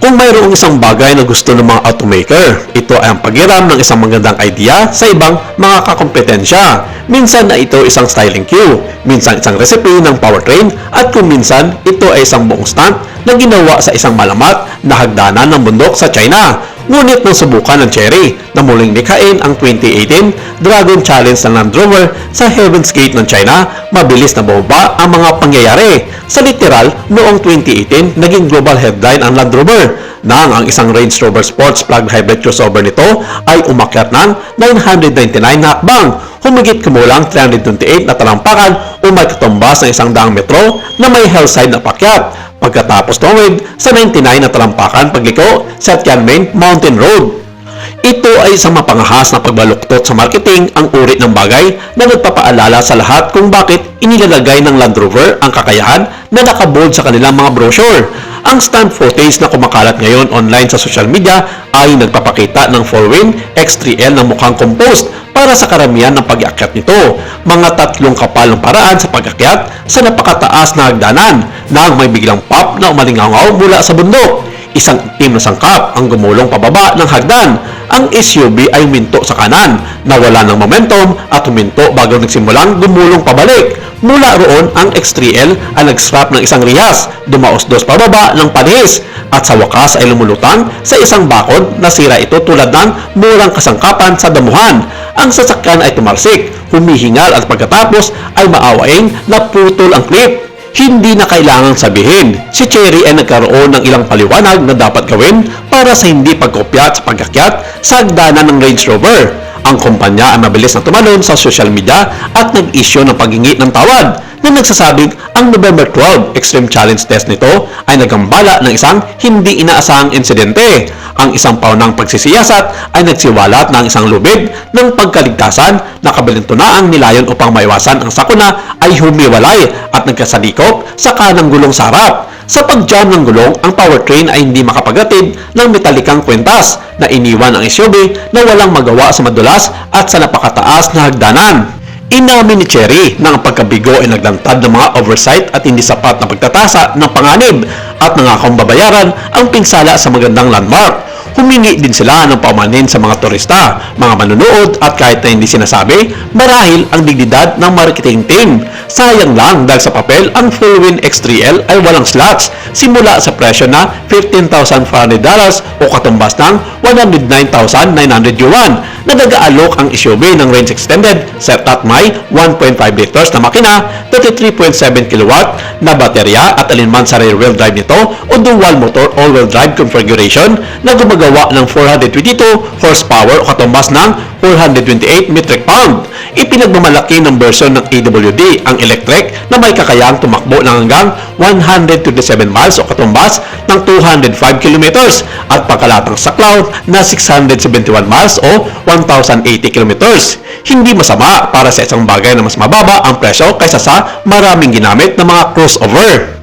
Kung mayroong isang bagay na gusto ng mga automaker, ito ay ang paghiram ng isang magandang idea sa ibang mga kakompetensya. Minsan na ito isang styling cue, minsan isang recipe ng powertrain, at kung minsan ito ay isang buong stunt na ginawa sa isang malamat na hagdanan ng bundok sa China. Ngunit nang subukan ng Chery na muling likhain ang 2018 Dragon Challenge ng Land Rover sa Heaven's Gate ng China, mabilis na bumaba ang mga pangyayari. Sa literal, noong 2018, naging global headline ang Land Rover nang ang isang Range Rover Sports plug hybrid crossover nito ay umakyat ng 999 na hakbang, humigit kumulang 328 na talampakan o may katumbas ng 100 metro na may hillside na pakyat. Pagkatapos tumawid sa 99 na talampakan pagliko sa Tianmen Mountain Road. Ito ay isang mapangahas na pagbaluktot sa marketing, ang uri ng bagay na nagpapaalala sa lahat kung bakit inilalagay ng Land Rover ang kakayahan na nakabold sa kanilang mga brochure. Ang stunt footage na kumakalat ngayon online sa social media ay nagpapakita ng 4-wing X3L na mukhang composed para sa karamihan ng pag-aakyat nito. Mga tatlong kapal ng paraan sa pag-akyat sa napakataas na hagdanan nang may biglang pop na umalingaw mula sa bundok. Isang itim na sangkap ang gumulong pababa ng hagdan. Ang SUV ay huminto sa kanan, nawala ng momentum at huminto bago nagsimulang gumulong pabalik. Mula roon, ang X3L ay nag-scrap ng isang rihas, dumaos-dos pababa ng panihis, at sa wakas ay lumulutang sa isang bakod na sira ito tulad ng murang kasangkapan sa damuhan. Ang sasakyan ay tumarsik, humihingal at pagkatapos ay maawaing naputol ang clip. Hindi na kailangang sabihin, si Chery ay nagkaroon ng ilang paliwanag na dapat gawin para sa hindi pagkopya sa pagkakyat sa hagdanan ng Range Rover. Ang kumpanya ay mabilis na tumalon sa social media at nag-issue ng paghingi ng tawad na nagsasabing ang November 12 Extreme Challenge test nito ay nagambala ng isang hindi inaasahang insidente. Ang isang paunang pagsisiyasat ay nagsiwalat ng isang lubid ng pagkaligtasan na kabalintunaang nilayon upang maiwasan ang sakuna ay humiwalay at nagkasalikop sa kanang gulong sa harap. Sa pag-jam ng gulong, ang powertrain ay hindi makapagatid ng metalikang kwentas na iniwan ang SUV na walang magawa sa madulas at sa napakataas na hagdanan. Inamin ni Chery na ang pagkabigo ay naglantad ng mga oversight at hindi sapat na pagtatasa ng panganib at nangakong babayaran ang pinsala sa magandang landmark. Humingi din sila ng paumanhin sa mga turista, mga manunood at kahit na hindi sinasabi, marahil ang dignidad ng marketing team. Sayang lang dahil sa papel, ang full-wing X3L ay walang slots simula sa presyo na $15,500 o katumbas ng 109,900 yuan na nag-aalok ang SUV ng range extended set at may 1.5 liters na makina, 33.7 kilowatt na baterya at alinman sa rear-wheel drive nito o dual motor all-wheel drive configuration na gumagawa ng 422 horsepower o katumbas ng 428 metric pound. Ipinagmamalaki ng version ng AWD ang electric na may kakayahang tumakbo ng hanggang 127 miles o katumbas ng 205 kilometers at pagkalatang saklaw na 671 miles o 1,080 kilometers. Hindi masama para sa isang bagay na mas mababa ang presyo kaysa sa maraming ginamit na mga crossover.